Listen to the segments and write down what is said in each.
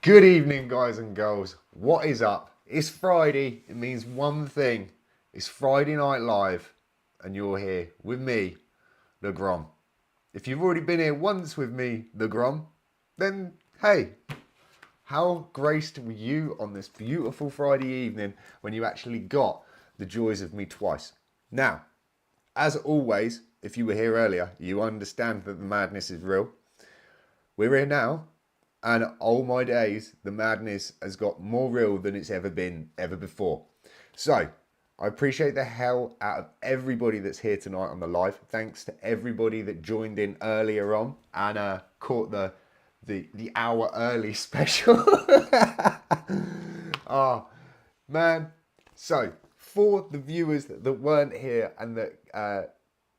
Good evening, guys and girls. What is up? It's Friday. It means one thing. It's Friday Night Live, and you're here with me, the Grom. If you've already been here once with me, the Grom, then hey, how graced were you on this beautiful Friday evening when you actually got the joys of me twice? Now, as always, if you were here earlier, you understand that the madness is real. We're here now. And oh my days, the madness has got more real than it's ever been, ever before. So, I appreciate the hell out of everybody that's here tonight on the live. Thanks to everybody that joined in earlier on and caught the hour early special. Oh, man. So, for the viewers that weren't here and that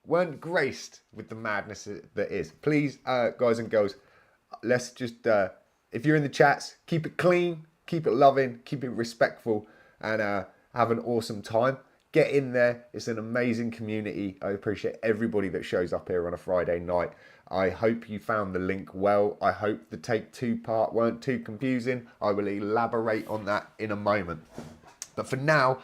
weren't graced with the madness that is, please, guys and girls, let's just, if you're in the chats, keep it clean, keep it loving, keep it respectful, and have an awesome time. Get in there. It's an amazing community. I appreciate everybody that shows up here on a Friday night. I hope you found the link well. I hope the Take Two part weren't too confusing. I will elaborate on that in a moment. But for now,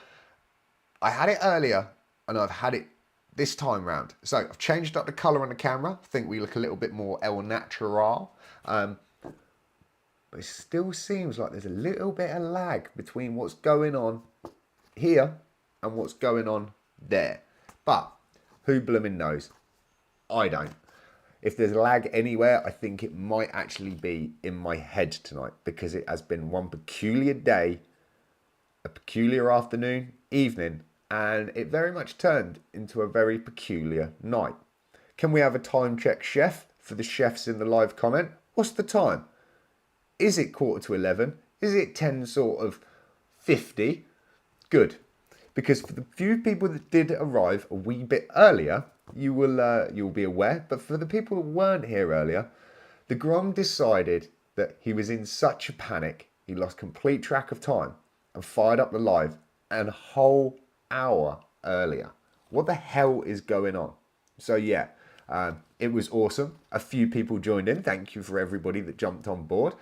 I had it earlier, and I've had it this time round. So I've changed up the colour on the camera. I think we look a little bit more el natural. But it still seems like there's a little bit of lag between what's going on here and what's going on there. But who blooming knows? I don't. If there's lag anywhere, I think it might actually be in my head tonight, because it has been one peculiar day, a peculiar afternoon, evening, and it very much turned into a very peculiar night. Can we have a time check, chef, for the chefs in the live comment? What's the time? Is it 11:15? Is it 10 sort of 50? Good. Because for the few people that did arrive a wee bit earlier, you'll be aware. But for the people that weren't here earlier, the Grom decided that he was in such a panic, he lost complete track of time and fired up the live an whole hour earlier. What the hell is going on? So yeah, it was awesome. A few people joined in. Thank you for everybody that jumped on board.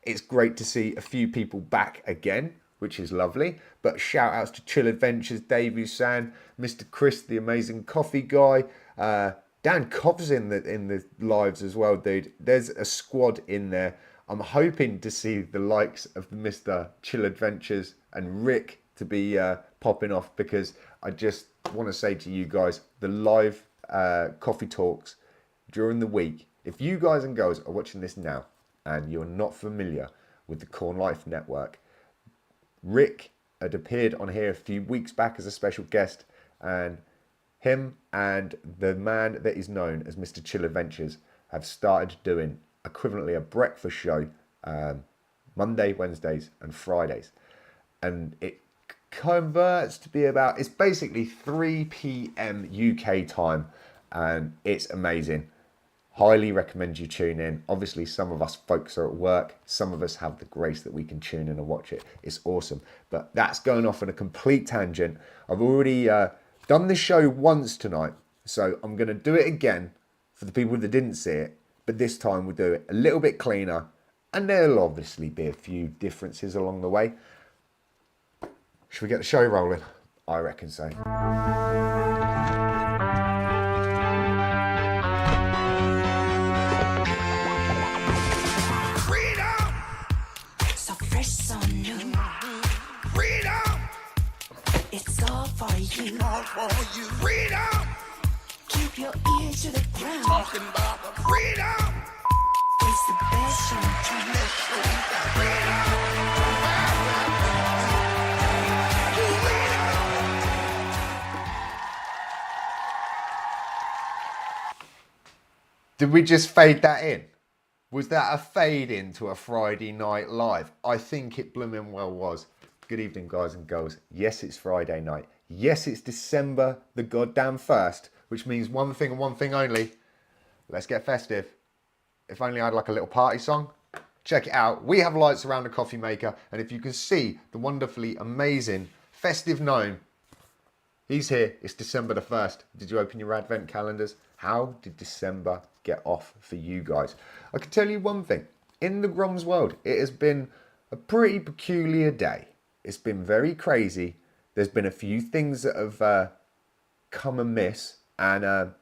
It's great to see a few people back again, which is lovely. But shout outs to Chill Adventures, Dave Usan, Mr. Chris, the amazing coffee guy. Dan Cobb's in the lives as well, dude. There's a squad in there. I'm hoping to see the likes of Mr. Chill Adventures and Rick to be popping off, because I just want to say to you guys, the live coffee talks during the week, if you guys and girls are watching this now and you're not familiar with the Corn Life Network, Rick had appeared on here a few weeks back as a special guest, and him and the man that is known as Mr. Chill Adventures have started doing equivalently a breakfast show Monday, Wednesdays and Fridays, and it converts to be about, it's basically 3 p.m. UK time, and it's amazing. Highly recommend you tune in. Obviously, some of us folks are at work. Some of us have the grace that we can tune in and watch it. It's awesome. But that's going off on a complete tangent. I've already done this show once tonight, so I'm going to do it again for the people that didn't see it. But this time we'll do it a little bit cleaner, and there'll obviously be a few differences along the way. Should we get the show rolling? I reckon so. Freedom! So fresh, so new. Freedom! It's all for you. All for you. Freedom! Keep your ear to the ground. Talking about the freedom! It's the best show in town. Freedom! Did we just fade that in? Was that a fade into a Friday night live? I think it blooming well was. Good evening, guys and girls. Yes, it's Friday night. Yes, it's December the goddamn 1st, which means one thing and one thing only. Let's get festive. If only I had like a little party song. Check it out. We have lights around the coffee maker, and if you can see the wonderfully amazing festive gnome, he's here. It's December the 1st. Did you open your advent calendars? How did December get off for you guys? I can tell you one thing. in the Grom's world, it has been a pretty peculiar day. It's been very crazy. There's been a few things that have come amiss, and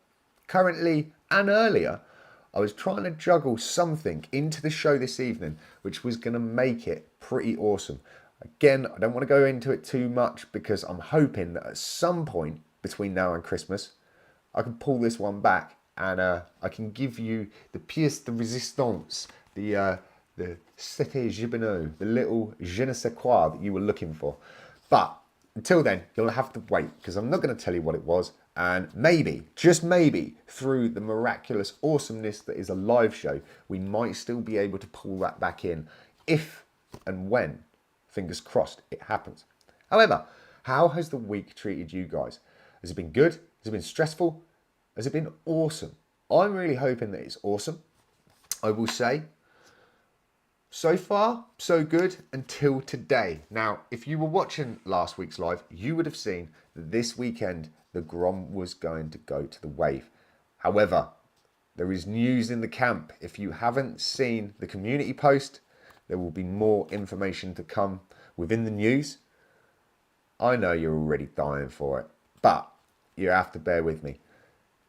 currently and earlier, I was trying to juggle something into the show this evening, which was going to make it pretty awesome. Again, I don't want to go into it too much because I'm hoping that at some point between now and Christmas, I can pull this one back and I can give you the pièce de résistance, the c'était gibinot, the little je ne sais quoi that you were looking for. But until then, you'll have to wait because I'm not going to tell you what it was. And maybe, just maybe, through the miraculous awesomeness that is a live show, we might still be able to pull that back in if and when, fingers crossed, it happens. However, how has the week treated you guys? Has it been good? Has it been stressful? Has it been awesome? I'm really hoping that it's awesome. I will say, so far, so good until today. Now, if you were watching last week's live, you would have seen that this weekend, the Grom was going to go to the wave. However, there is news in the camp. If you haven't seen the community post, there will be more information to come within the news. I know you're already dying for it, but you have to bear with me.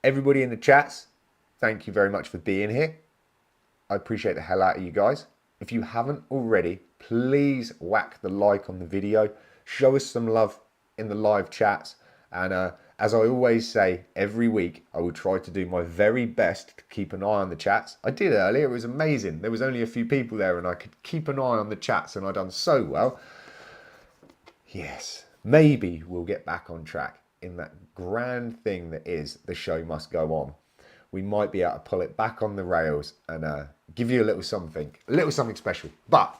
Everybody in the chats, thank you very much for being here. I appreciate the hell out of you guys. If you haven't already, please whack the like on the video. Show us some love in the live chats. And as I always say, every week, I will try to do my very best to keep an eye on the chats. I did earlier. It was amazing. There was only a few people there and I could keep an eye on the chats and I've done so well. Yes, maybe we'll get back on track in that grand thing that is the show must go on. We might be able to pull it back on the rails and give you a little something special. But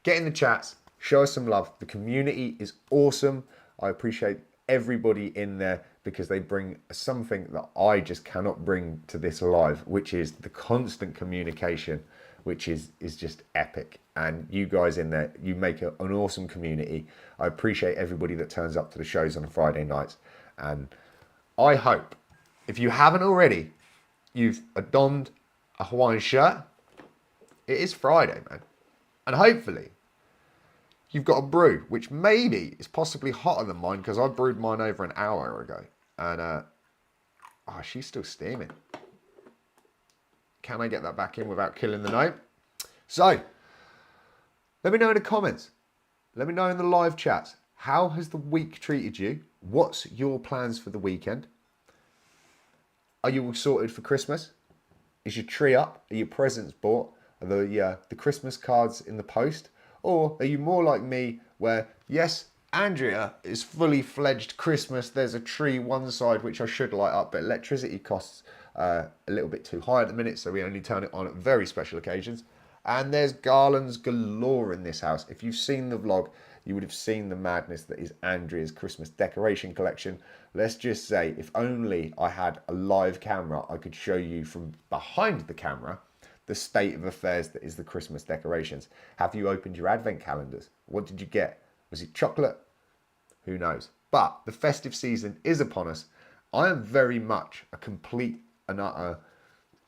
get in the chats, show us some love. The community is awesome. I appreciate everybody in there because they bring something that I just cannot bring to this live, which is the constant communication, which is just epic. And you guys in there, you make an awesome community. I appreciate everybody that turns up to the shows on Friday nights. And I hope, if you haven't already, you've donned a Hawaiian shirt. It is Friday, man. And hopefully, you've got a brew, which maybe is possibly hotter than mine because I brewed mine over an hour ago. And, she's still steaming. Can I get that back in without killing the note? So, let me know in the comments. Let me know in the live chats. How has the week treated you? What's your plans for the weekend? Are you all sorted for Christmas? Is your tree up? Are your presents bought? Are the Christmas cards in the post? Or are you more like me where, yes, Andrea is fully fledged Christmas. There's a tree one side, which I should light up, but electricity costs a little bit too high at the minute, so we only turn it on at very special occasions. And there's garlands galore in this house. If you've seen the vlog, you would have seen the madness that is Andrea's Christmas decoration collection. Let's just say, if only I had a live camera, I could show you from behind the camera the state of affairs that is the Christmas decorations. Have you opened your advent calendars? What did you get? Was it chocolate? Who knows? But the festive season is upon us. I am very much a complete and utter,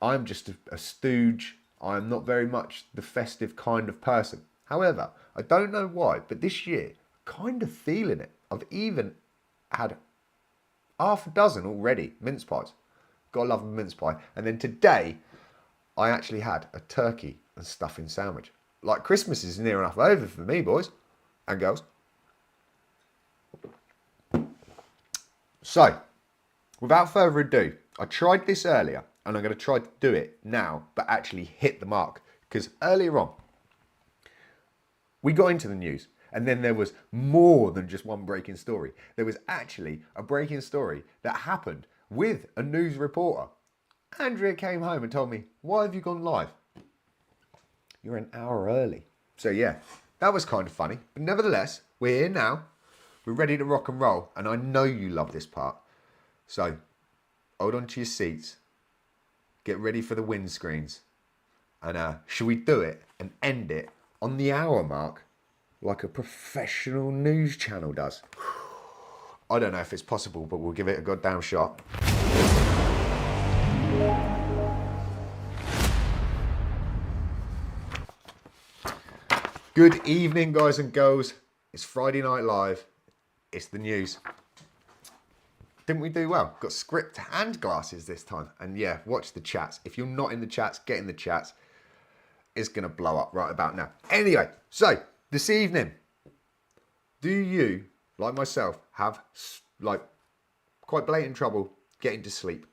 I'm just a stooge. I am not very much the festive kind of person. However, I don't know why, but this year, kind of feeling it. I've even had half a dozen already mince pies. Gotta love a mince pie. And then today, I actually had a turkey and stuffing sandwich. Like, Christmas is near enough over for me, boys and girls. So, without further ado, I tried this earlier and I'm going to try to do it now, but actually hit the mark. Because earlier on, we got into the news and then there was more than just one breaking story. There was actually a breaking story that happened with a news reporter. Andrea came home and told me, why have you gone live? You're an hour early. So yeah, that was kind of funny. But nevertheless, we're here now. We're ready to rock and roll. And I know you love this part. So hold on to your seats. Get ready for the windscreens. And should we do it and end it on the hour mark like a professional news channel does? I don't know if it's possible, but we'll give it a goddamn shot. Good evening, guys and girls. It's Friday Night Live. It's the news. Didn't we do well? Got script and glasses this time. And yeah, watch the chats. If you're not in the chats, get in the chats. It's going to blow up right about now. Anyway, so this evening, do you, like myself, have like quite blatant trouble getting to sleep?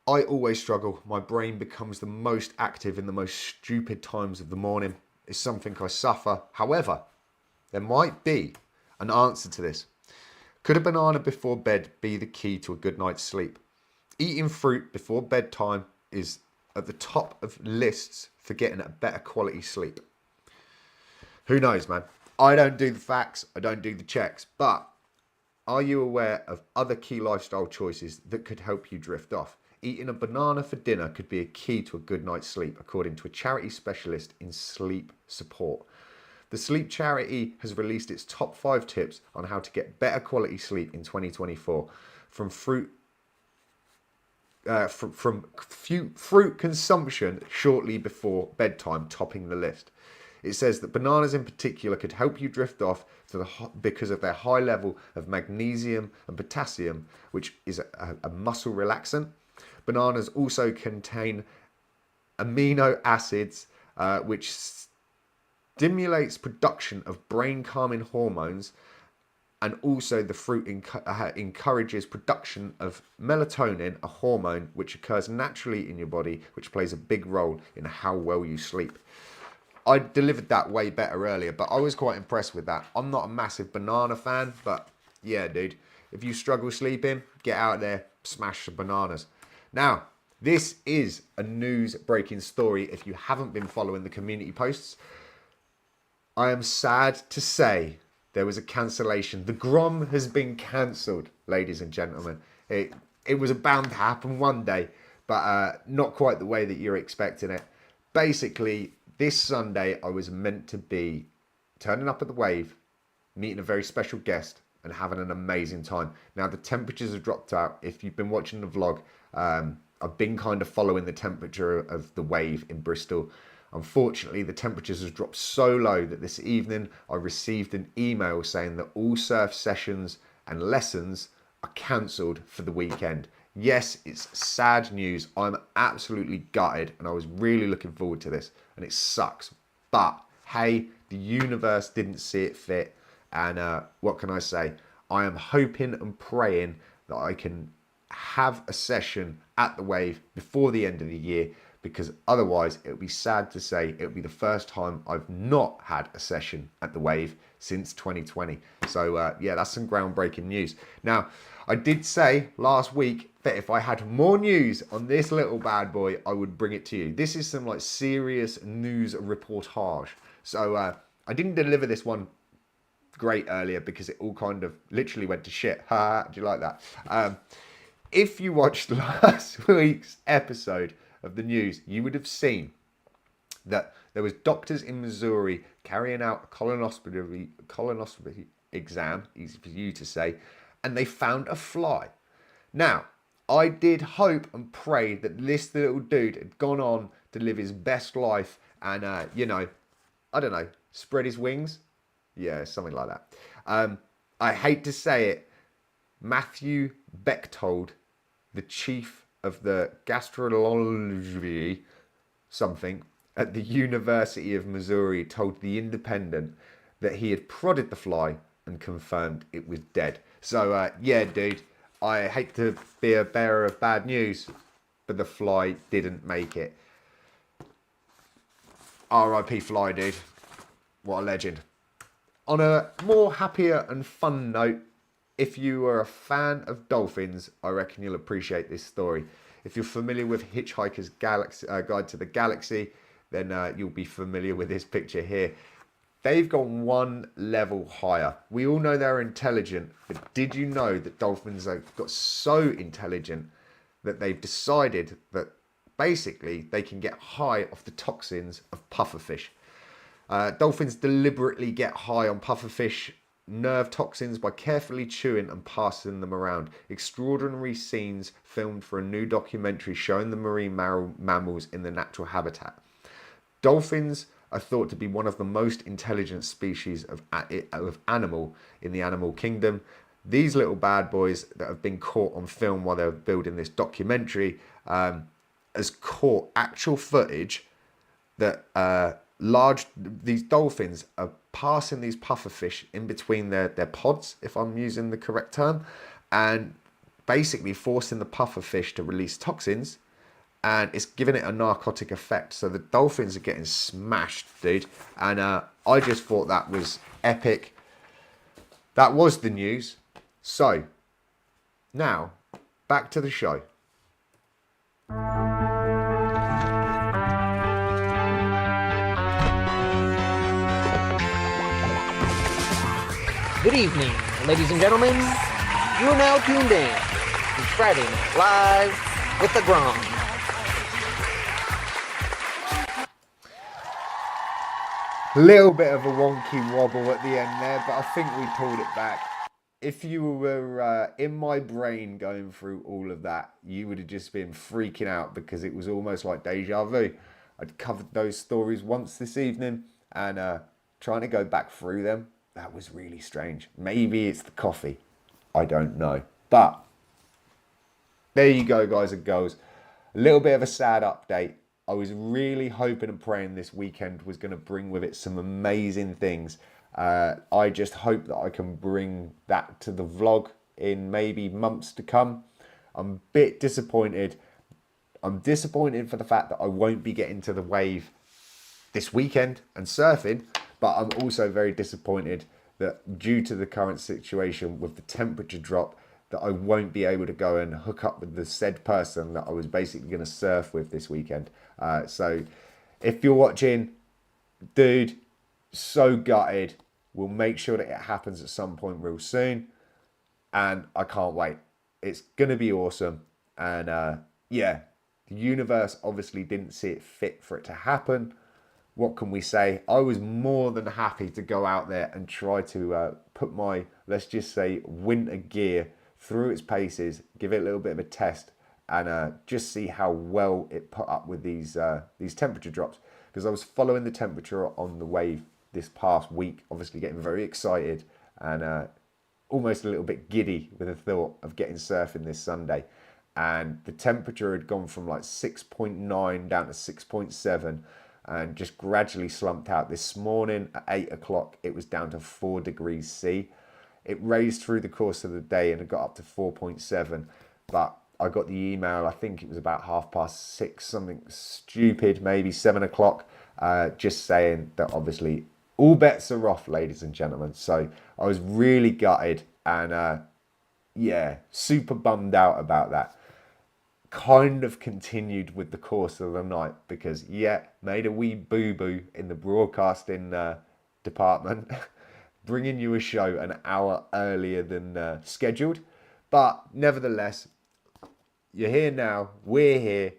I always struggle. My brain becomes the most active in the most stupid times of the morning. It's something I suffer. However, there might be an answer to this. Could a banana before bed be the key to a good night's sleep? Eating fruit before bedtime is at the top of lists for getting a better quality sleep. Who knows, man? I don't do the facts. I don't do the checks. But are you aware of other key lifestyle choices that could help you drift off? Eating a banana for dinner could be a key to a good night's sleep, according to a charity specialist in sleep support. The sleep charity has released its top 5 tips on how to get better quality sleep in 2024 from fruit consumption shortly before bedtime, topping the list. It says that bananas in particular could help you drift off because of their high level of magnesium and potassium, which is a muscle relaxant. Bananas also contain amino acids, which stimulates production of brain calming hormones, and also the fruit encourages production of melatonin, a hormone which occurs naturally in your body, which plays a big role in how well you sleep. I delivered that way better earlier, but I was quite impressed with that. I'm not a massive banana fan, but yeah, dude, if you struggle sleeping, get out there, smash some bananas. Now, this is a news breaking story. If you haven't been following the community posts, I am sad to say there was a cancellation. The Grom has been cancelled, ladies and gentlemen. It was bound to happen one day, but not quite the way that you're expecting it. Basically, this Sunday I was meant to be turning up at the Wave, meeting a very special guest, and having an amazing time. Now, the temperatures have dropped out. If you've been watching the vlog, I've been kind of following the temperature of the Wave in Bristol. Unfortunately, the temperatures have dropped so low that this evening I received an email saying that all surf sessions and lessons are cancelled for the weekend. Yes, it's sad news. I'm absolutely gutted and I was really looking forward to this, and it sucks. But hey, the universe didn't see it fit, and what can I say? I am hoping and praying that I can have a session at the Wave before the end of the year, because otherwise it would be sad to say it would be the first time I've not had a session at the Wave since 2020. So yeah, that's some groundbreaking news. Now, I did say last week that if I had more news on this little bad boy, I would bring it to you. This is some like serious news reportage. So I didn't deliver this one great earlier because it all kind of literally went to shit. Ha, do you like that? If you watched last week's episode of the news, you would have seen that there was doctors in Missouri carrying out a colonoscopy exam, easy for you to say, and they found a fly. Now, I did hope and pray that this little dude had gone on to live his best life and, you know, I don't know, spread his wings? Yeah, something like that. I hate to say it, Matthew Bechtold, the chief of the gastrology something at the University of Missouri, told The Independent that he had prodded the fly and confirmed it was dead. So yeah, dude, I hate to be a bearer of bad news, but the fly didn't make it. R.I.P. fly, dude. What a legend. On a more happier and fun note, if you are a fan of dolphins, I reckon you'll appreciate this story. If you're familiar with Hitchhiker's Guide to the Galaxy, then you'll be familiar with this picture here. They've gone one level higher. We all know they're intelligent, but did you know that dolphins have got so intelligent that they've decided that basically they can get high off the toxins of pufferfish? Dolphins deliberately get high on pufferfish nerve toxins by carefully chewing and passing them around. Extraordinary scenes filmed for a new documentary showing the marine mammals in their natural habitat. Dolphins are thought to be one of the most intelligent species of animal in the animal kingdom. These little bad boys that have been caught on film while they were building this documentary has caught actual footage that these dolphins are passing these pufferfish in between their pods, if I'm using the correct term, and basically forcing the pufferfish to release toxins, and it's giving it a narcotic effect. So the dolphins are getting smashed, dude. And I just thought that was epic. That was the news. So now back to the show. Good evening, ladies and gentlemen. You are now tuned in to Friday Night Live with the Grom. Little bit of a wonky wobble at the end there, but I think we pulled it back. If you were in my brain going through all of that, you would have just been freaking out because it was almost like deja vu. I'd covered those stories once this evening, and trying to go back through them, that was really strange. Maybe it's the coffee. I don't know. But there you go, guys and girls. A little bit of a sad update. I was really hoping and praying this weekend was going to bring with it some amazing things. I just hope that I can bring that to the vlog in maybe months to come. I'm a bit disappointed. I'm disappointed for the fact that I won't be getting to the wave this weekend and surfing, but I'm also very disappointed that due to the current situation with the temperature drop, that I won't be able to go and hook up with the said person that I was basically going to surf with this weekend. So if you're watching, dude, so gutted. We'll make sure that it happens at some point real soon. And I can't wait. It's going to be awesome. And yeah, the universe obviously didn't see it fit for it to happen. What can we say? I was more than happy to go out there and try to put my, let's just say, winter gear through its paces, give it a little bit of a test, and just see how well it put up with these temperature drops. Because I was following the temperature on the wave this past week, obviously getting very excited and almost a little bit giddy with the thought of getting surfing this Sunday. And the temperature had gone from like 6.9 down to 6.7 and just gradually slumped out. This morning at 8 o'clock, it was down to 4 degrees C. It raised through the course of the day and it got up to 4.7. But I got the email, I think it was about 6:30, something stupid, maybe 7 o'clock, just saying that obviously all bets are off, ladies and gentlemen. So I was really gutted and yeah, super bummed out about that. Kind of continued with the course of the night because, yeah, made a wee boo-boo in the broadcasting department, bringing you a show an hour earlier than scheduled. But nevertheless, you're here now, we're here.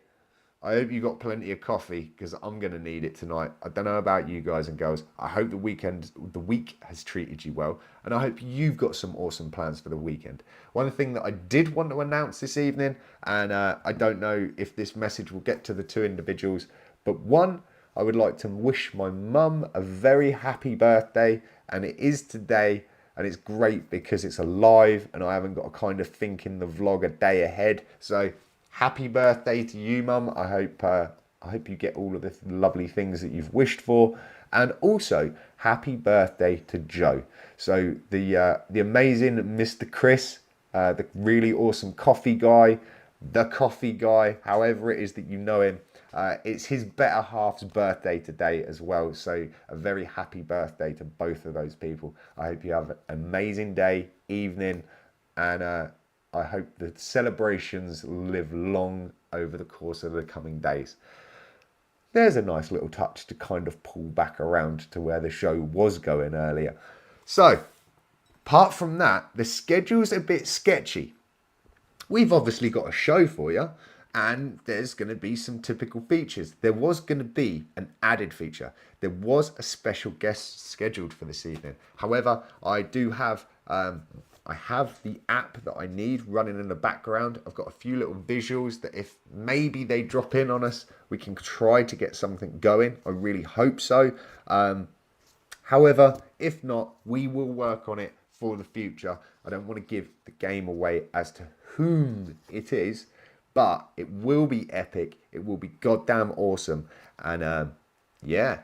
I hope you got plenty of coffee because I'm going to need it tonight. I don't know about you guys and girls. I hope the week has treated you well. And I hope you've got some awesome plans for the weekend. One thing that I did want to announce this evening, and I don't know if this message will get to the two individuals, but one, I would like to wish my mum a very happy birthday. And it is today. And it's great because it's alive and I haven't got to kind of think in the vlog a day ahead. So happy birthday to you, Mum. I hope you get all of the lovely things that you've wished for. And also, happy birthday to Joe. So the amazing Mr. Chris, the really awesome coffee guy, however it is that you know him. It's his better half's birthday today as well. So a very happy birthday to both of those people. I hope you have an amazing day, evening, and I hope the celebrations live long over the course of the coming days. There's a nice little touch to kind of pull back around to where the show was going earlier. So, apart from that, the schedule's a bit sketchy. We've obviously got a show for you, and there's going to be some typical features. There was going to be an added feature. There was a special guest scheduled for this evening. However, I do have I have the app that I need running in the background. I've got a few little visuals that if maybe they drop in on us, we can try to get something going. I really hope so. However, if not, we will work on it for the future. I don't want to give the game away as to whom it is, but it will be epic. It will be goddamn awesome. And yeah,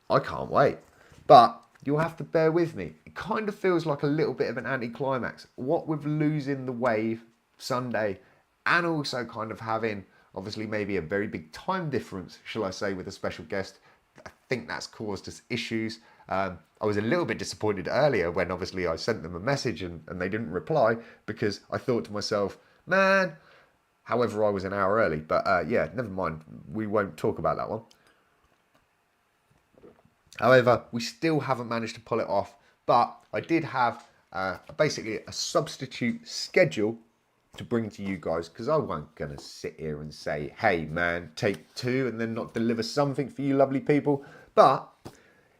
I can't wait. But you'll have to bear with me. It kind of feels like a little bit of an anticlimax. What with losing the wave Sunday and also kind of having obviously maybe a very big time difference, shall I say, with a special guest. I think that's caused us issues. I was a little bit disappointed earlier when obviously I sent them a message and they didn't reply, because I thought to myself, man, however, I was an hour early. But yeah, never mind. We won't talk about that one. However, we still haven't managed to pull it off. But I did have basically a substitute schedule to bring to you guys, because I wasn't going to sit here and say, hey man, take two, and then not deliver something for you lovely people. But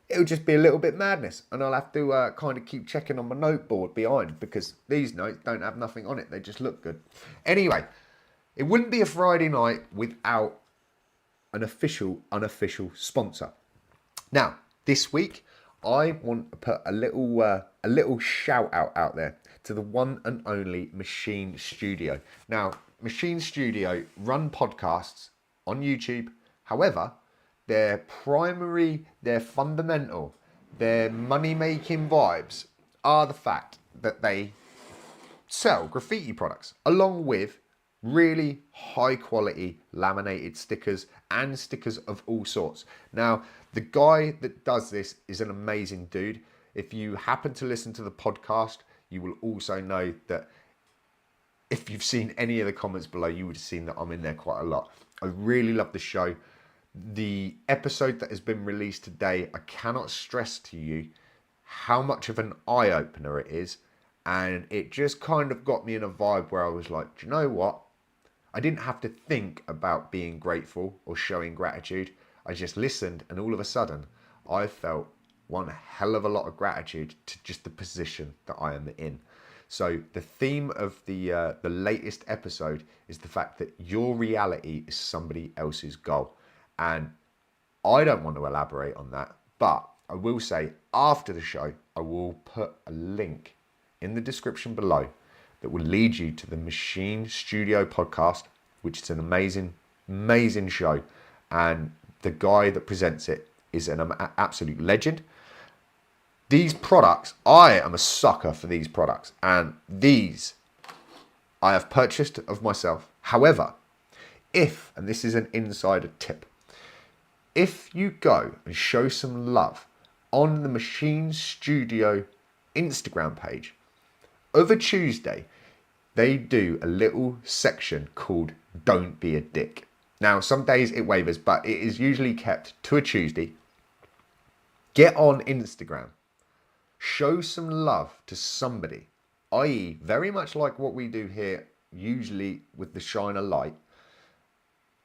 it'll just be a little bit madness, and I'll have to kind of keep checking on my note board behind, because these notes don't have nothing on it. They just look good. Anyway, it wouldn't be a Friday night without an unofficial sponsor. Now, this week, I want to put a little shout out there to the one and only Machine Studio. Now, Machine Studio run podcasts on YouTube. However, their fundamental, their money-making vibes are the fact that they sell graffiti products along with really high quality laminated stickers and stickers of all sorts. Now, the guy that does this is an amazing dude. If you happen to listen to the podcast, you will also know that if you've seen any of the comments below, you would have seen that I'm in there quite a lot. I really love the show. The episode that has been released today, I cannot stress to you how much of an eye-opener it is. And it just kind of got me in a vibe where I was like, do you know what? I didn't have to think about being grateful or showing gratitude. I just listened, and all of a sudden, I felt one hell of a lot of gratitude to just the position that I am in. So the theme of the latest episode is the fact that your reality is somebody else's goal. And I don't want to elaborate on that, but I will say after the show, I will put a link in the description below that will lead you to the Machine Studio podcast, which is an amazing show. And the guy that presents it is an absolute legend. These products, I am a sucker for these products, and these I have purchased of myself. However, and this is an insider tip, if you go and show some love on the Machine Studio Instagram page, of a Tuesday, they do a little section called Don't Be a Dick. Now, some days it wavers, but it is usually kept to a Tuesday. Get on Instagram. Show some love to somebody, i.e. very much like what we do here, usually with the Shine a Light.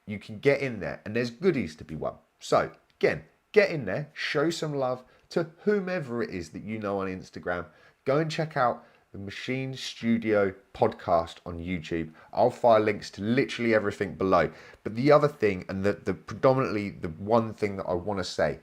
You can get in there and there's goodies to be won. So, again, get in there, show some love to whomever it is that you know on Instagram. Go and check out the Machine Studio podcast on YouTube. I'll file links to literally everything below. But the other thing, and the predominantly the one thing that I want to say,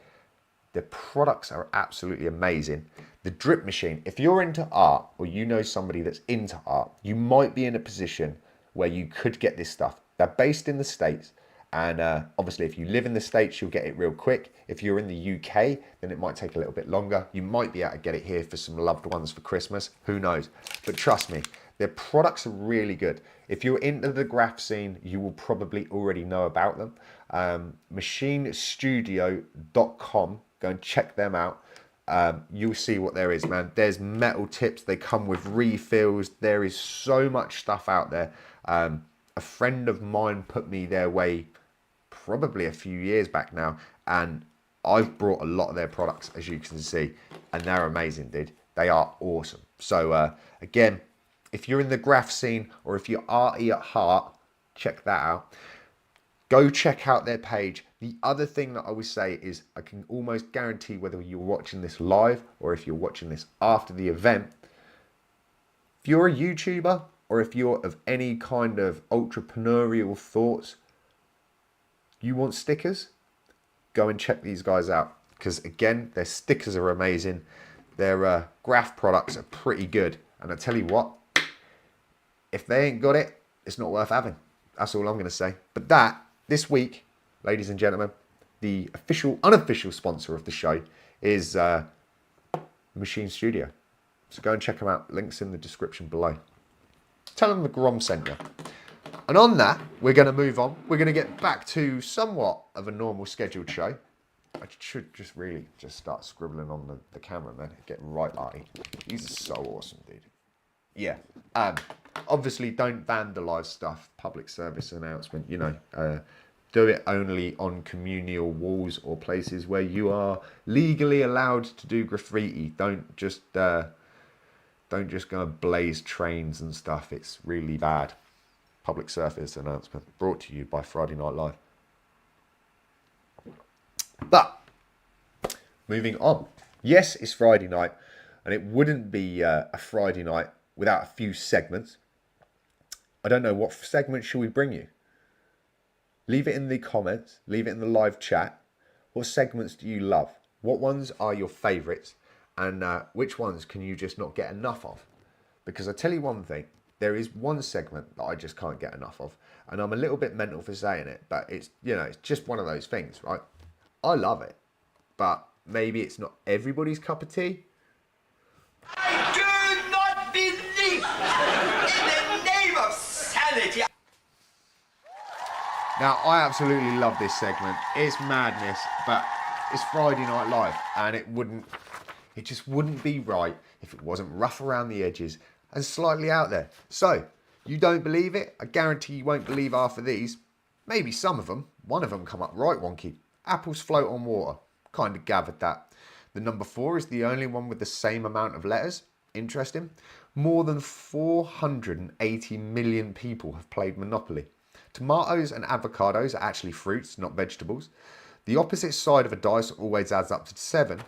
the products are absolutely amazing. The drip machine, if you're into art or you know somebody that's into art, you might be in a position where you could get this stuff. They're based in the States. And obviously, if you live in the States, you'll get it real quick. If you're in the UK, then it might take a little bit longer. You might be able to get it here for some loved ones for Christmas. Who knows? But trust me, their products are really good. If you're into the graph scene, you will probably already know about them. machinestudio.com. Go and check them out. You'll see what there is, man. There's metal tips. They come with refills. There is so much stuff out there. A friend of mine put me their way probably a few years back now, and I've brought a lot of their products, as you can see, and they're amazing, dude. They are awesome. So again, if you're in the graph scene or if you're arty at heart, check that out. Go check out their page. The other thing that I would say is I can almost guarantee whether you're watching this live or if you're watching this after the event, If you're a YouTuber or if you're of any kind of entrepreneurial thoughts, you want stickers, go and check these guys out. Because again, their stickers are amazing. Their graph products are pretty good. And I tell you what, if they ain't got it, it's not worth having. That's all I'm going to say. But this week, ladies and gentlemen, the unofficial sponsor of the show is Machine Studio. So go and check them out. Links in the description below. Tell them the Grom sent you. And on that, we're going to move on. We're going to get back to somewhat of a normal scheduled show. I should just start scribbling on the camera, man. Getting right arty. These are so awesome, dude. Yeah. Obviously, don't vandalise stuff. Public service announcement, you know. Do it only on communal walls or places where you are legally allowed to do graffiti. Don't just go and blaze trains and stuff. It's really bad. Public service announcement brought to you by Friday Night Live. But moving on. Yes, it's Friday night, and it wouldn't be a Friday night without a few segments. I don't know, what segment shall we bring you? Leave it in the comments. Leave it in the live chat. What segments do you love? What ones are your favourites? And which ones can you just not get enough of? Because I tell you one thing. There is one segment that I just can't get enough of. And I'm a little bit mental for saying it. But it's, you know, it's just one of those things, right? I love it. But maybe it's not everybody's cup of tea. I do not believe in the name of sanity. Now, I absolutely love this segment. It's madness, but it's Friday Night Live, and it just wouldn't be right if it wasn't rough around the edges and slightly out there. So, you don't believe it? I guarantee you won't believe half of these. Maybe some of them. One of them come up right wonky. Apples float on water. Kind of gathered that. The number 4 is the only one with the same amount of letters. Interesting. More than 480 million people have played Monopoly. Tomatoes and avocados are actually fruits, not vegetables. The opposite side of a dice always adds up to 7.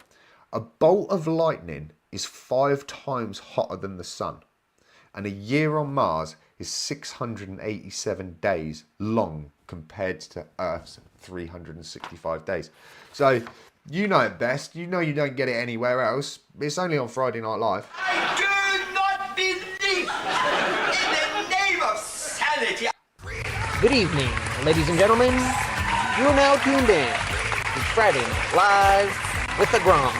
A bolt of lightning is 5 times hotter than the sun. And a year on Mars is 687 days long compared to Earth's 365 days. So, you know it best. You know you don't get it anywhere else. It's only on Friday Night Live. I do not believe in the name of sanity. Good evening, ladies and gentlemen. You're now tuned in to Friday Night Live with the Grom.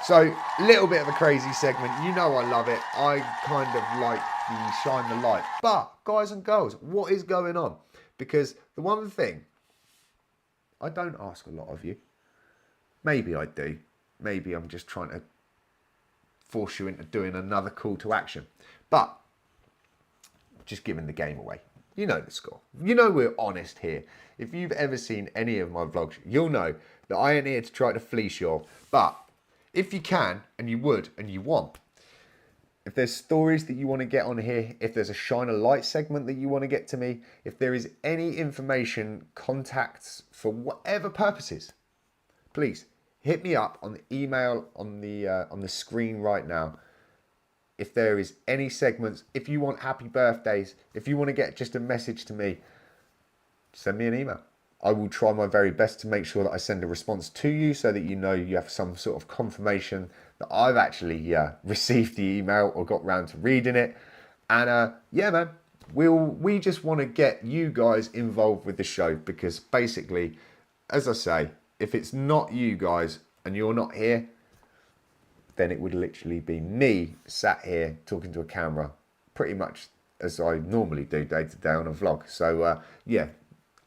So, a little bit of a crazy segment. You know I love it. I kind of like the shine the light. But, guys and girls, what is going on? Because the one thing, I don't ask a lot of you. Maybe I do. Maybe I'm just trying to force you into doing another call to action. But, just giving the game away. You know the score. You know we're honest here. If you've ever seen any of my vlogs, you'll know that I ain't here to try to fleece you all. But, if you can, and you would, and you want, if there's stories that you want to get on here, if there's a shine a light segment that you want to get to me, if there is any information, contacts for whatever purposes, please hit me up on the email on the screen right now. If there is any segments, if you want happy birthdays, if you want to get just a message to me, send me an email. I will try my very best to make sure that I send a response to you so that you know you have some sort of confirmation that I've actually received the email or got round to reading it. And yeah, man, we just want to get you guys involved with the show because basically, as I say, if it's not you guys and you're not here, then it would literally be me sat here talking to a camera pretty much as I normally do day to day on a vlog. So yeah.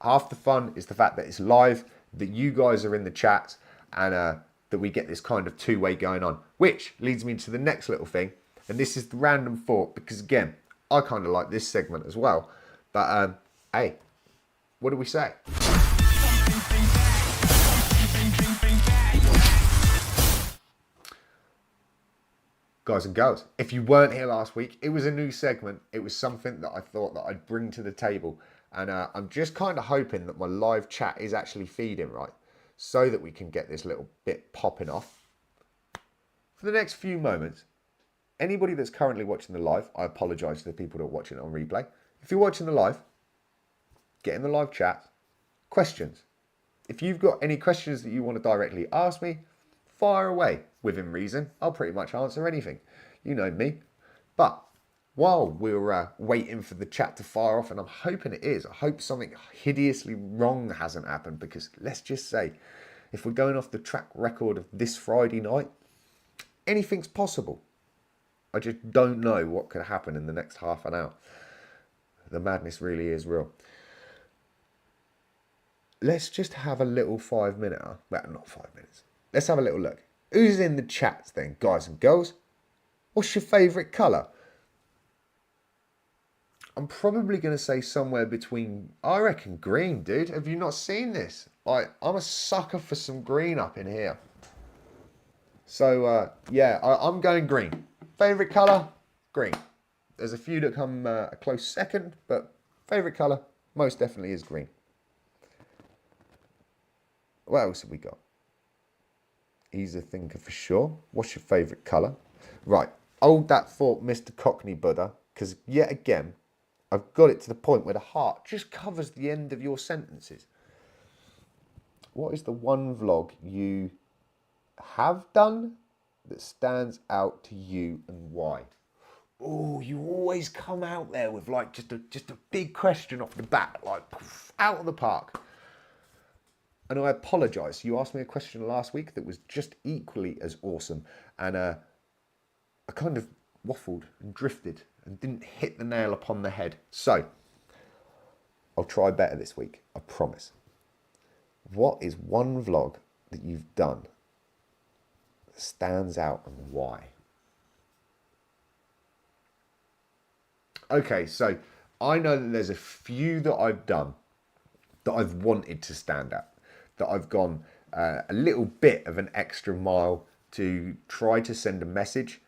Half the fun is the fact that it's live, that you guys are in the chat, and that we get this kind of two-way going on. Which leads me to the next little thing, and this is the random thought, because again, I kind of like this segment as well. But, hey, what do we say? Guys and girls, if you weren't here last week, it was a new segment. It was something that I thought that I'd bring to the table. And I'm just kind of hoping that my live chat is actually feeding right so that we can get this little bit popping off. For the next few moments, anybody that's currently watching the live, I apologise to the people that are watching it on replay. If you're watching the live, get in the live chat. Questions. If you've got any questions that you want to directly ask me, fire away. Within reason, I'll pretty much answer anything. You know me. But while we're waiting for the chat to fire off, and I'm hoping it is, I hope something hideously wrong hasn't happened, because let's just say, if we're going off the track record of this Friday night, anything's possible. I just don't know what could happen in the next half an hour. The madness really is real. Let's just have a little 5 minute. Well, not 5 minutes. Let's have a little look. Who's in the chats then, guys and girls? What's your favourite colour? I'm probably going to say somewhere between, I reckon green, dude. Have you not seen this? I'm a sucker for some green up in here. So, yeah, I'm going green. Favourite colour? Green. There's a few that come a close second, but favourite colour most definitely is green. What else have we got? He's a thinker for sure. What's your favourite colour? Right, hold that thought, Mr. Cockney Buddha, because yet again, I've got it to the point where the heart just covers the end of your sentences. What is the one vlog you have done that stands out to you and why? Oh, you always come out there with like just a big question off the bat, like poof, out of the park. And I apologise. You asked me a question last week that was just equally as awesome, and I kind of waffled and drifted and didn't hit the nail upon the head. So I'll try better this week, I promise. What is one vlog that you've done that stands out and why? Okay, so I know that there's a few that I've done that I've wanted to stand out, that I've gone a little bit of an extra mile to try to send a message,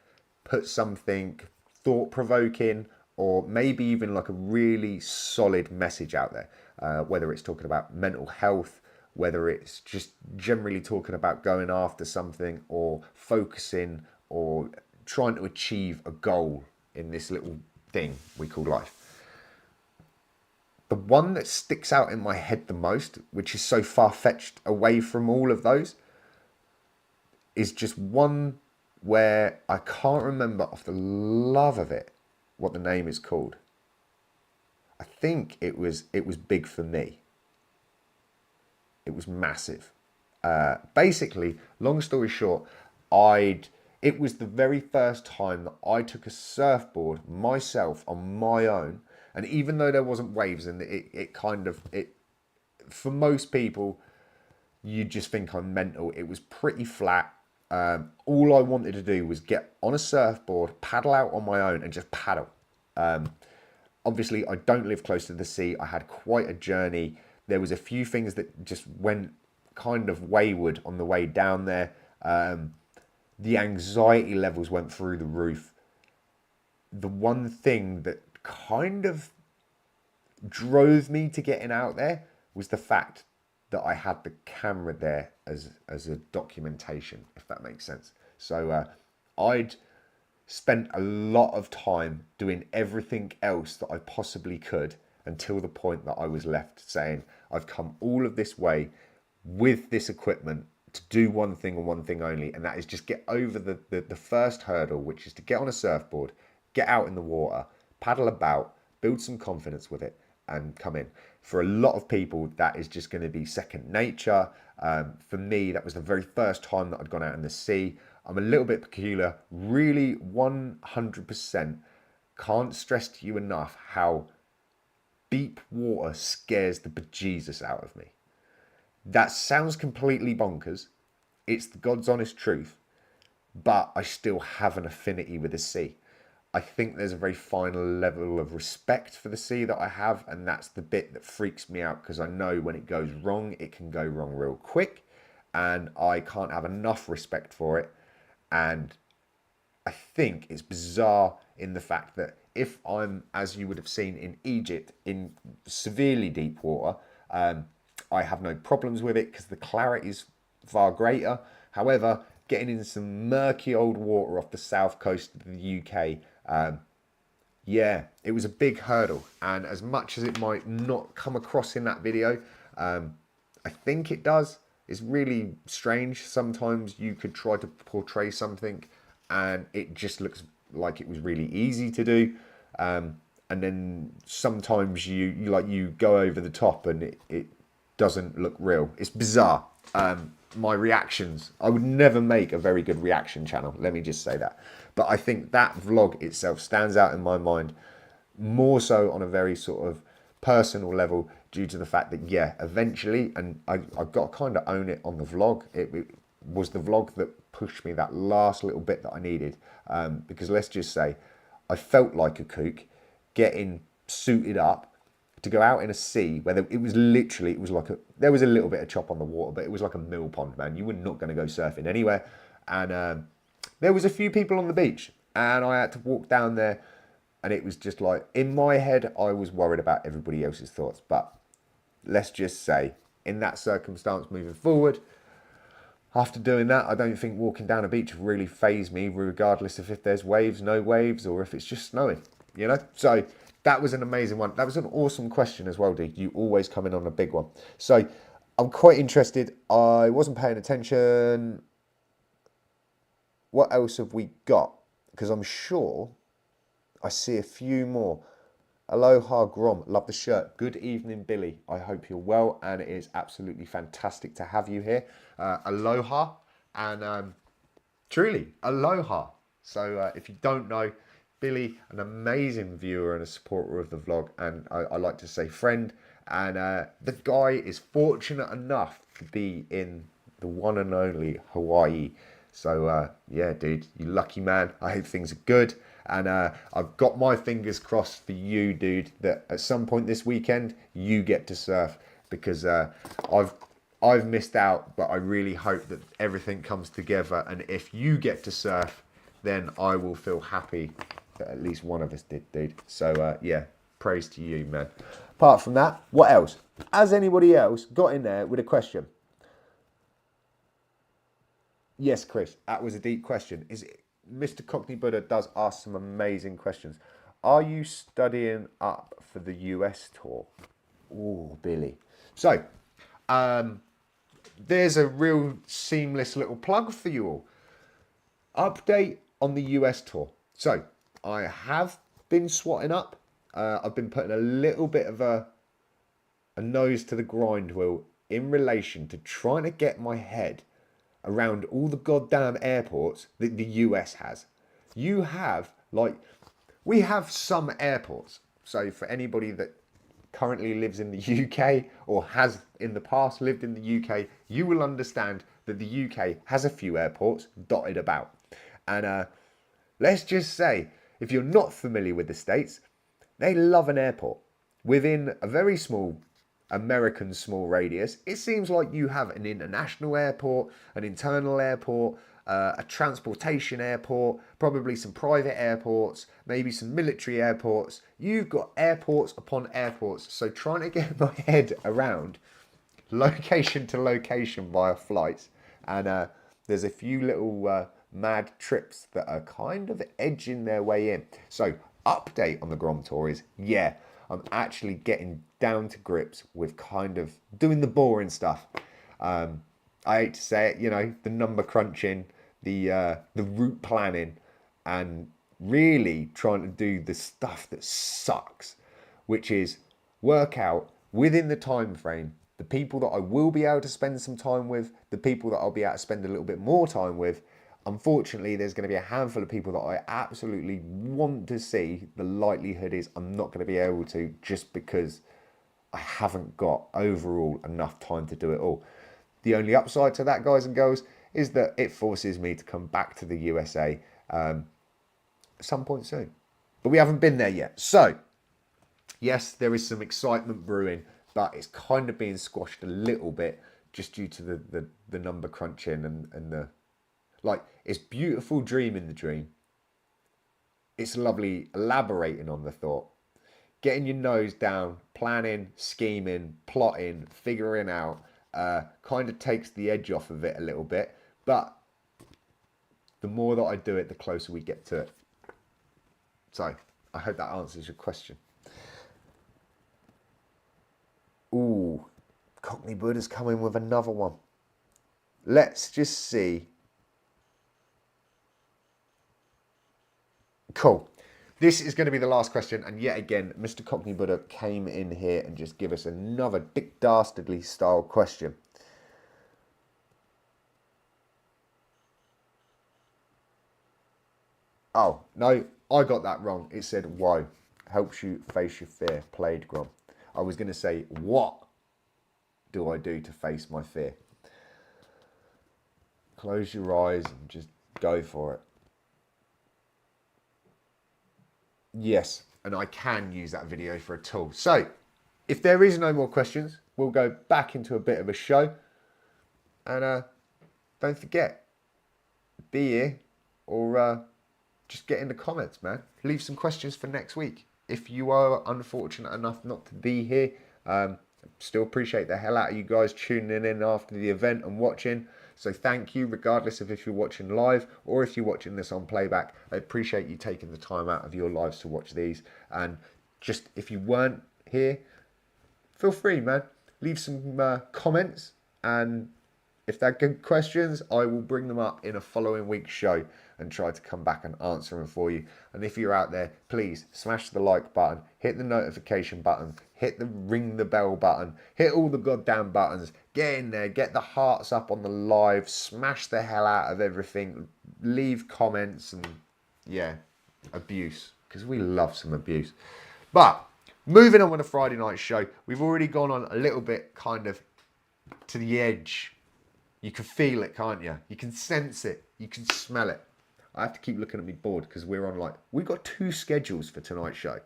put something thought-provoking, or maybe even like a really solid message out there, whether it's talking about mental health, whether it's just generally talking about going after something or focusing or trying to achieve a goal in this little thing we call life. The one that sticks out in my head the most, which is so far-fetched away from all of those, is just one where I can't remember off the love of it what the name is called. I think it was big for me. It was massive. Basically, long story short, it was the very first time that I took a surfboard myself on my own. And even though there wasn't waves, and it for most people, you just think I'm mental. It was pretty flat. All I wanted to do was get on a surfboard, paddle out on my own, and just paddle. Obviously, I don't live close to the sea. I had quite a journey. There was a few things that just went kind of wayward on the way down there. The anxiety levels went through the roof. The one thing that kind of drove me to getting out there was the fact that I had the camera there as a documentation, if that makes sense. So I'd spent a lot of time doing everything else that I possibly could until the point that I was left saying, I've come all of this way with this equipment to do one thing and one thing only, and that is just get over the first hurdle, which is to get on a surfboard, get out in the water, paddle about, build some confidence with it, and come in. For a lot of people, that is just going to be second nature. For me, that was the very first time that I'd gone out in the sea. I'm a little bit peculiar, really 100%. Can't stress to you enough how deep water scares the bejesus out of me. That sounds completely bonkers. It's the God's honest truth, but I still have an affinity with the sea. I think there's a very fine level of respect for the sea that I have, and that's the bit that freaks me out, because I know when it goes wrong, it can go wrong real quick, and I can't have enough respect for it. And I think it's bizarre in the fact that if I'm, as you would have seen in Egypt, in severely deep water, I have no problems with it because the clarity is far greater. However, getting in some murky old water off the south coast of the UK. Yeah, it was a big hurdle, and as much as it might not come across in that video, I think it does. It's really strange. Sometimes you could try to portray something and it just looks like it was really easy to do. And then sometimes you go over the top and it doesn't look real. It's bizarre. My reactions, I would never make a very good reaction channel, let me just say that. But I think that vlog itself stands out in my mind more so on a very sort of personal level, due to the fact that, yeah, eventually, and I've got to kind of own it on the vlog, it was the vlog that pushed me that last little bit that I needed. Because let's just say, I felt like a kook getting suited up to go out in a sea where there was like there was a little bit of chop on the water, but it was like a mill pond, man. You were not going to go surfing anywhere. And there was a few people on the beach, and I had to walk down there, and it was just like, in my head, I was worried about everybody else's thoughts. But let's just say, in that circumstance moving forward, after doing that, I don't think walking down a beach really fazed me, regardless of if there's waves, no waves, or if it's just snowing, you know? So that was an amazing one. That was an awesome question as well, dude. You always come in on a big one. So I'm quite interested. I wasn't paying attention. What else have we got? Because I'm sure I see a few more. Aloha Grom, love the shirt. Good evening, Billy. I hope you're well, and it is absolutely fantastic to have you here. Aloha, and truly, aloha. So if you don't know, Billy, an amazing viewer and a supporter of the vlog, and I like to say friend, and the guy is fortunate enough to be in the one and only Hawaii. So yeah, dude, you lucky man. I hope things are good. And I've got my fingers crossed for you, dude, that at some point this weekend you get to surf, because I've missed out, but I really hope that everything comes together. And if you get to surf, then I will feel happy that at least one of us did, dude. So yeah, praise to you, man. Apart from that, what else? Has anybody else got in there with a question? Yes, Chris, that was a deep question. Is it? Mr. Cockney Buddha does ask some amazing questions. Are you studying up for the US tour? Oh, Billy. So, there's a real seamless little plug for you all. Update on the US tour. So, I have been swatting up. I've been putting a little bit of a nose to the grind wheel in relation to trying to get my head around all the goddamn airports that the US has. You have, like, we have some airports. So for anybody that currently lives in the UK or has in the past lived in the UK, you will understand that the UK has a few airports dotted about. And let's just say, if you're not familiar with the States, they love an airport. Within a very small American small radius, it seems like you have an international airport, an internal airport, a transportation airport, probably some private airports, maybe some military airports. You've got airports upon airports. So trying to get my head around location to location via flights, and there's a few little mad trips that are kind of edging their way in. So update on the Grom tour is, yeah, I'm actually getting down to grips with kind of doing the boring stuff. I hate to say it, you know, the number crunching, the route planning, and really trying to do the stuff that sucks, which is work out within the time frame the people that I will be able to spend some time with, the people that I'll be able to spend a little bit more time with. Unfortunately, there's going to be a handful of people that I absolutely want to see. The likelihood is I'm not going to be able to, just because I haven't got overall enough time to do it all. The only upside to that, guys and girls, is that it forces me to come back to the USA at some point soon. But we haven't been there yet. So, yes, there is some excitement brewing, but it's kind of being squashed a little bit just due to the number crunching and the... Like, it's beautiful dreaming the dream. It's lovely elaborating on the thought. Getting your nose down, planning, scheming, plotting, figuring out, kind of takes the edge off of it a little bit. But the more that I do it, the closer we get to it. So I hope that answers your question. Ooh, Cockney Buddha's coming with another one. Let's just see. Cool. This is going to be the last question, and yet again, Mr. Cockney Buddha came in here and just give us another Dick Dastardly style question. Oh, no, I got that wrong. It said, whoa, helps you face your fear, played Grom. I was going to say, what do I do to face my fear? Close your eyes and just go for it. Yes, and I can use that video for a tool. So, if there is no more questions, we'll go back into a bit of a show. And don't forget, be here or just get in the comments, man. Leave some questions for next week. If you are unfortunate enough not to be here, still appreciate the hell out of you guys tuning in after the event and watching. So thank you, regardless of if you're watching live or if you're watching this on playback. I appreciate you taking the time out of your lives to watch these. And just if you weren't here, feel free, man. Leave some comments, and if they're good questions, I will bring them up in a following week's show and try to come back and answer them for you. And if you're out there, please smash the like button, hit the notification button, hit the ring the bell button, hit all the goddamn buttons, get in there, get the hearts up on the live, smash the hell out of everything, leave comments, and yeah, abuse, because we love some abuse. But moving on with the Friday night show, we've already gone on a little bit kind of to the edge. You can feel it, can't you? You can sense it. You can smell it. I have to keep looking at me board because we're on we got 2 schedules for tonight's show.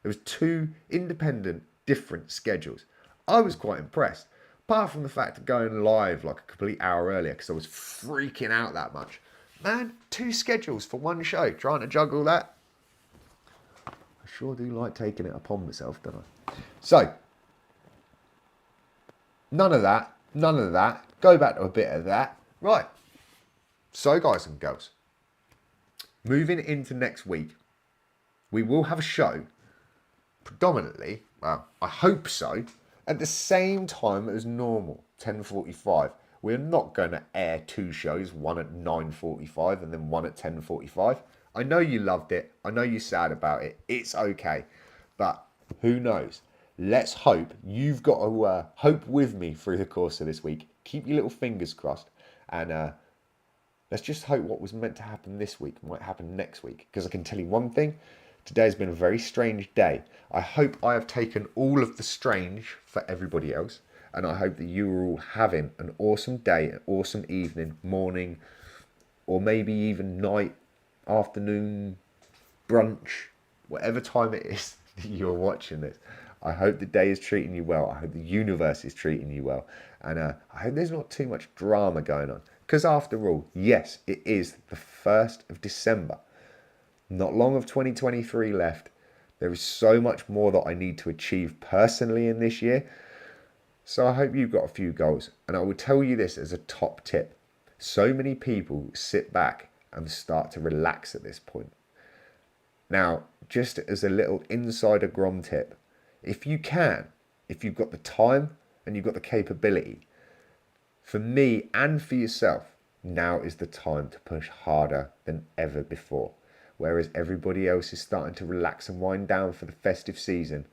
There was 2 independent, different schedules. I was quite impressed. Apart from the fact of going live like a complete hour earlier because I was freaking out that much. Man, 2 schedules for one show. Trying to juggle that. I sure do like taking it upon myself, don't I? So, none of that. None of that. Go back to a bit of that. Right. So, guys and girls, moving into next week, we will have a show predominantly, well, I hope so, at the same time as normal, 10:45. We're not going to air 2 shows, one at 9:45 and then one at 10:45. I know you loved it. I know you're sad about it. It's okay. But who knows? Let's hope you've got to hope with me through the course of this week. Keep your little fingers crossed. And let's just hope what was meant to happen this week might happen next week. Because I can tell you one thing. Today has been a very strange day. I hope I have taken all of the strange for everybody else. And I hope that you are all having an awesome day, an awesome evening, morning, or maybe even night, afternoon, brunch, whatever time it is that you're watching this. I hope the day is treating you well. I hope the universe is treating you well. And I hope there's not too much drama going on. Because after all, yes, it is the 1st of December. Not long of 2023 left. There is so much more that I need to achieve personally in this year. So I hope you've got a few goals. And I will tell you this as a top tip. So many people sit back and start to relax at this point. Now, just as a little insider Grom tip, if you can, if you've got the time and you've got the capability, for me and for yourself, now is the time to push harder than ever before. Whereas everybody else is starting to relax and wind down for the festive season,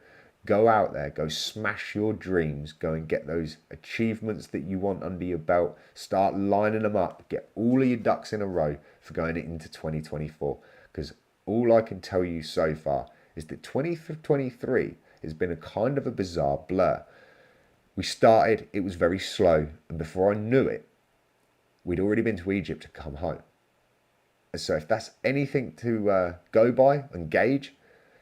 go out there, go smash your dreams, go and get those achievements that you want under your belt, start lining them up, get all of your ducks in a row for going into 2024. Because all I can tell you so far is that 2023 has been a kind of a bizarre blur. We started, it was very slow, and before I knew it, we'd already been to Egypt to come home. And so if that's anything to go by and gauge,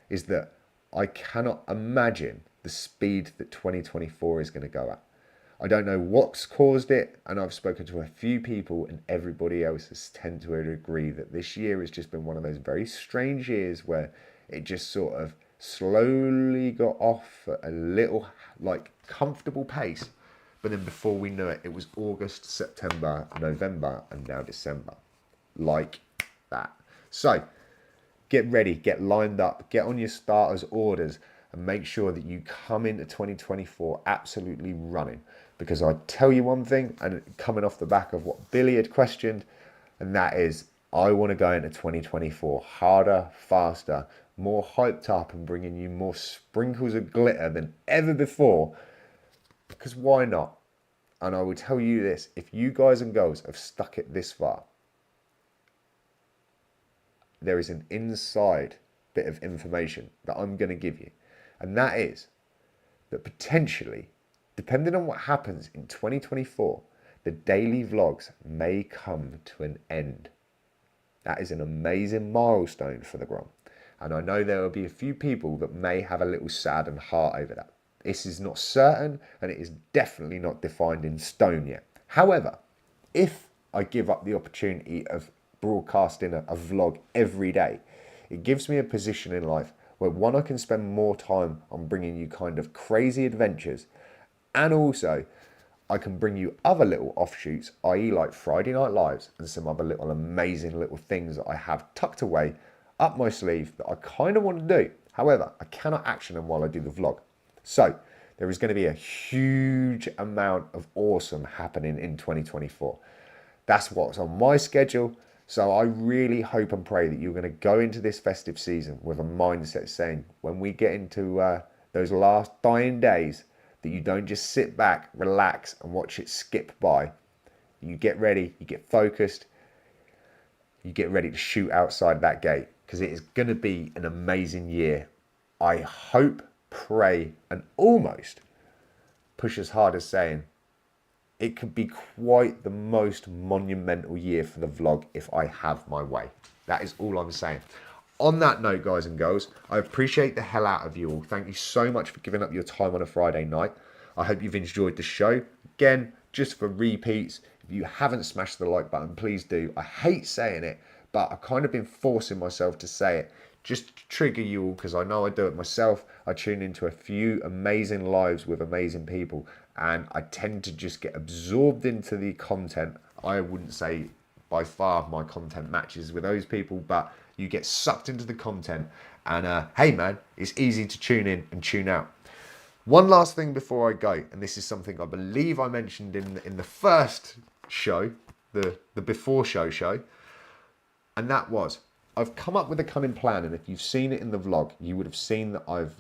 is that I cannot imagine the speed that 2024 is going to go at. I don't know what's caused it, and I've spoken to a few people, and everybody else has tended to agree that this year has just been one of those very strange years where it just sort of slowly got off at a little comfortable pace, but then before we knew it, it was August, September, November, and now December. like that. So get ready, get lined up, get on your starters orders, and make sure that you come into 2024 absolutely running. Because I tell you one thing, and coming off the back of what Billy had questioned, and that is, I want to go into 2024 harder, faster, more hyped up, and bringing you more sprinkles of glitter than ever before. Because why not? And I will tell you this, if you guys and girls have stuck it this far, there is an inside bit of information that I'm going to give you. And that is that potentially, depending on what happens in 2024, the daily vlogs may come to an end. That is an amazing milestone for the Grom. And I know there will be a few people that may have a little saddened heart over that. This is not certain, and it is definitely not defined in stone yet. However, if I give up the opportunity of broadcasting a vlog every day, it gives me a position in life where, one, I can spend more time on bringing you kind of crazy adventures, and also I can bring you other little offshoots, i.e. like Friday Night Lives and some other little amazing little things that I have tucked away up my sleeve that I kind of want to do. However, I cannot action them while I do the vlog. So there is going to be a huge amount of awesome happening in 2024. That's what's on my schedule. So I really hope and pray that you're going to go into this festive season with a mindset saying, when we get into those last dying days, that you don't just sit back, relax, and watch it skip by. You get ready, you get focused, you get ready to shoot outside that gate, because it is going to be an amazing year. I hope, pray, and almost push as hard as saying it could be quite the most monumental year for the vlog if I have my way. That is all I'm saying. On that note, guys and girls, I appreciate the hell out of you all. Thank you so much for giving up your time on a Friday night. I hope you've enjoyed the show. Again, just for repeats, if you haven't smashed the like button, please do. I hate saying it, but I've kind of been forcing myself to say it just to trigger you all, because I know I do it myself. I tune into a few amazing lives with amazing people, and I tend to just get absorbed into the content. I wouldn't say by far my content matches with those people, but you get sucked into the content, and hey man, it's easy to tune in and tune out. One last thing before I go, and this is something I believe I mentioned in the first show, the before show, and that was, I've come up with a cunning plan, and if you've seen it in the vlog, you would have seen that I've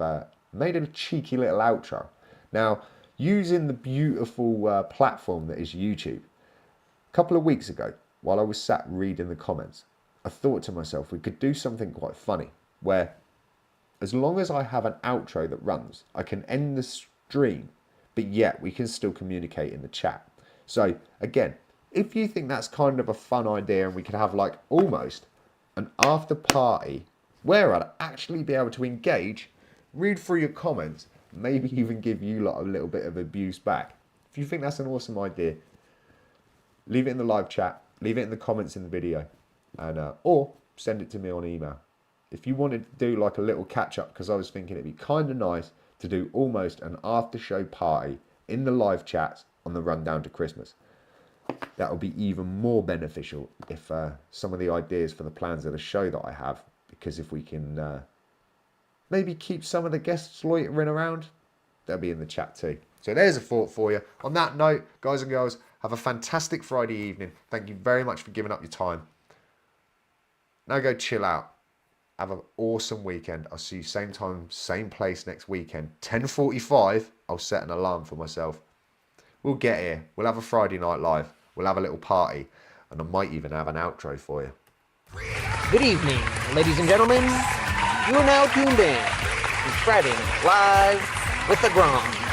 made a cheeky little outro. Now, using the beautiful platform that is YouTube, a couple of weeks ago, while I was sat reading the comments, I thought to myself, we could do something quite funny, where as long as I have an outro that runs, I can end the stream, but yet we can still communicate in the chat. So again, if you think that's kind of a fun idea, and we could have like almost an after party where I'd actually be able to engage, read through your comments, maybe even give you lot a little bit of abuse back. If you think that's an awesome idea, leave it in the live chat, leave it in the comments in the video, and or send it to me on email. If you wanted to do like a little catch up, because I was thinking it'd be kind of nice to do almost an after show party in the live chats on the rundown to Christmas. That will be even more beneficial if some of the ideas for the plans of the show that I have, because if we can maybe keep some of the guests loitering around, they'll be in the chat too. So there's a thought for you. On that note, guys and girls, have a fantastic Friday evening. Thank you very much for giving up your time. Now go chill out. Have an awesome weekend. I'll see you same time, same place next weekend. 10:45, I'll set an alarm for myself. We'll get here. We'll have a Friday night live. We'll have a little party. And I might even have an outro for you. Good evening, ladies and gentlemen. You are now tuned in to Friday Night Live with the Grom.